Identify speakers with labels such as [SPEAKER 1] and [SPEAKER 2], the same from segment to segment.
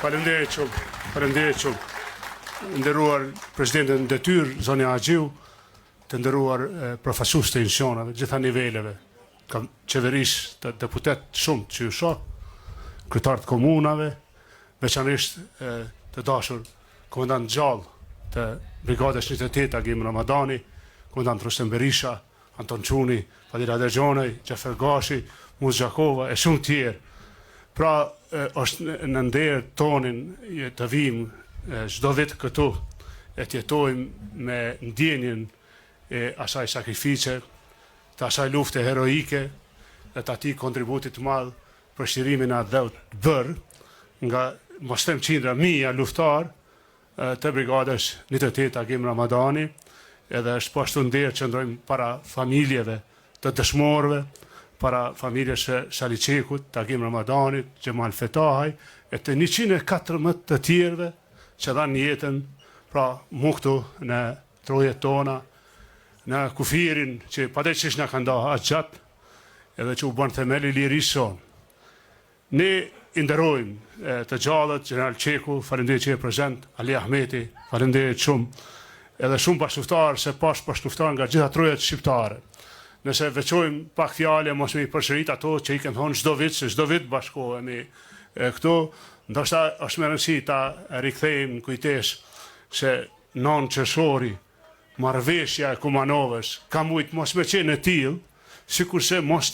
[SPEAKER 1] Faleminderit shumë. Nderuar Presidenti në detyrë, zoni Agjiu, të nderuar përfaqësues të institucioneve, gjitha niveleve, qeverisë, të deputet shumë që ju shoh, kryetarët komunave, veçanërisht të dashur komandant gjallë të brigadës 28 Agim Ramadani, komandant Rustem Berisha, Anton Çuni, Fadila Dergjonej, Gjafer Gashi, Muz Gjakova e shumë tjerë. Pra, është në nder tonin të vim çdo vit këtu e të jetojmë me ndjenjen e asaj sakrifice, të asaj lufte heroike dhe të atij kontributit të madh për shirimin e atë bërë nga mos them qindra mijë luftar të brigadës 28 Agim Ramadani, edhe është po ashtu nder që ndrojmë para familjeve të dëshmorëve, para familjes së Shaliçekut, të Agim Ramadanit, Gjemal Fetahaj, e të 114 të tjerëve që dhanë jetën, pra mu këtu në trojet tona, në kufirin që padrejtisht na kanë dhënë aq gjatë, edhe që u bën themeli lirisë sonë. Ne i nderojmë të gjallët, General Çeku, faleminderit që je prezant, Ali Ahmeti, faleminderit shumë, edhe shumë bashkëftar se pas bashkëftar nga gjitha trojet shqiptare. Nëse veçojmë pak fjalë, mos më i përsërit ato që i kem thonë çdo vit, se çdo vit bashkohemi këtu, ndoshta është më rëndësi ta rikthejmë në kujtesë se 9 qershori, marrëveshja e Kumanovës, ka mujt mos më qenë e tillë, sikurse mos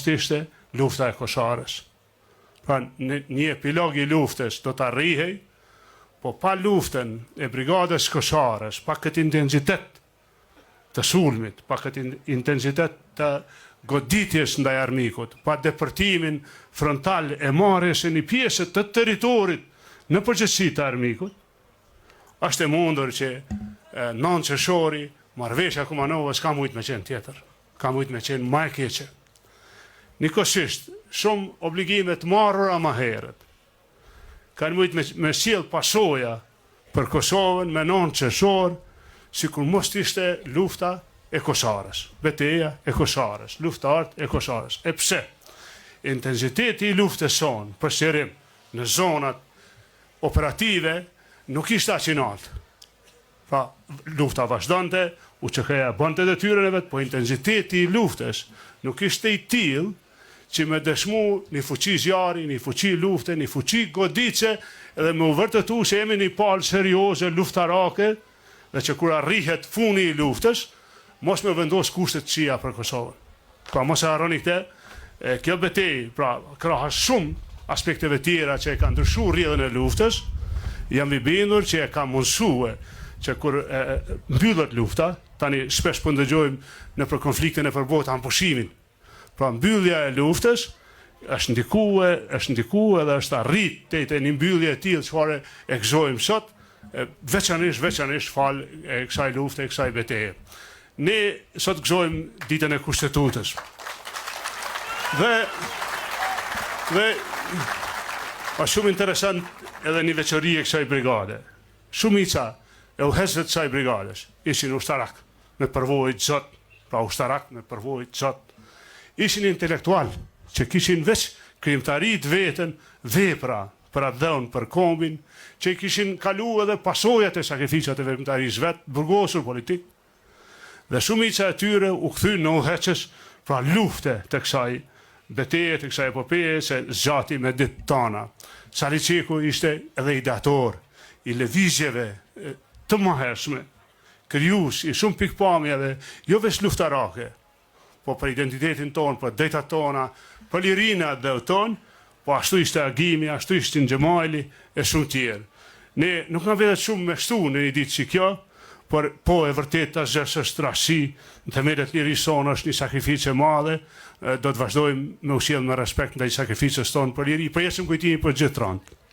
[SPEAKER 1] ishte lufta e Kosharës. Pra një epilog i luftës do të arrihej, po pa luftën e brigadës Kosharës, pa këtë intensitet të sulmit, pa këtë intensitet të goditjes ndaj armikut, pa depërtimin frontal e marrjes së një pjesë të territorit në përgjithësi të armikut, është e mundur që 9 qershori, marrëveshja e Kumanovës ka mujt me qenë tjetër, ka mujt me qenë më e keqe. Nikosisht, shumë obligime të marrura më herët, kanë mujt me sjell pasoja për Kosovën me 9 qershor, sikur mos ishte lufta e Kosharës, betejë e Kosharës, luftarët e Kosharës. E pse? Intensiteti i luftës sonë për sqarim në zonat operative nuk ishte aq i lartë. Pra, lufta vazhdonte, UÇK-ja bënte detyrën e vet, po intensiteti i luftës nuk ishte i tillë që me dëshmu një fuqi zjarri, një fuqi lufte, një fuqi godice, edhe me u vërtetu se jemi një palë serioze luftarake, dhe që kur arrihet funi i luftës, mos me vendos kushtet qia për Kosovën. Pra mos e harroni këtë, kjo betejë, pra krahas shumë aspekteve tjera që e ka ndryshuar rrjedhën e luftës, jam i bindur që e ka mundsuar që kur mbyllet lufta, tani shpesh po ndëgjojmë në për konfliktin e përbota pushimin. Pra mbyllja e luftës është ndikuar dhe është arrit te një mbyllje e tillë çfarë e gëzojmë sot, veçanërisht fal e kësaj lufte, e kësaj betejë. Ne sot gëzojmë ditën e Kushtetutës. Dhe është shumë interesant edhe një veçori e kësaj brigade. Shumica e udhëheqësve të kësaj brigadës ishin ushtarak me përvojë të zot, pra ushtarak me përvojë të zot. Ishin intelektual që kishin veç krijimtarit veten, vepra për atë dhënë për kombin, që i kishin kalu edhe pasojat e sakrificat e veprimtarisë vetë, burgosur politik, dhe shumica e tyre u kthyn në udhëheqës, pra lufte të kësaj betejë, të kësaj epopeje, se zgjati me ditë tona. Shaliçeku ishte edhe ideator i lëvizjeve të mëhershme, krijues i shumë pikpamjeve, jo vetëm luftarake, po për identitetin tonë, për drejtat tona, për lirinë e dhëut tonë, po ashtu ishte Agimi, ashtu ishte Xhemali e shumë tjerë. Ne nuk na vetë shumë me shtu në një ditë si kjo, por po e vërtet ta është rasti, në themelet lirisë sonë është një sakrificë e madhe, do të vazhdojmë me u sjell me respekt ndaj sakrificës tonë për liri, po jesim kujtimi për gjithë tronët.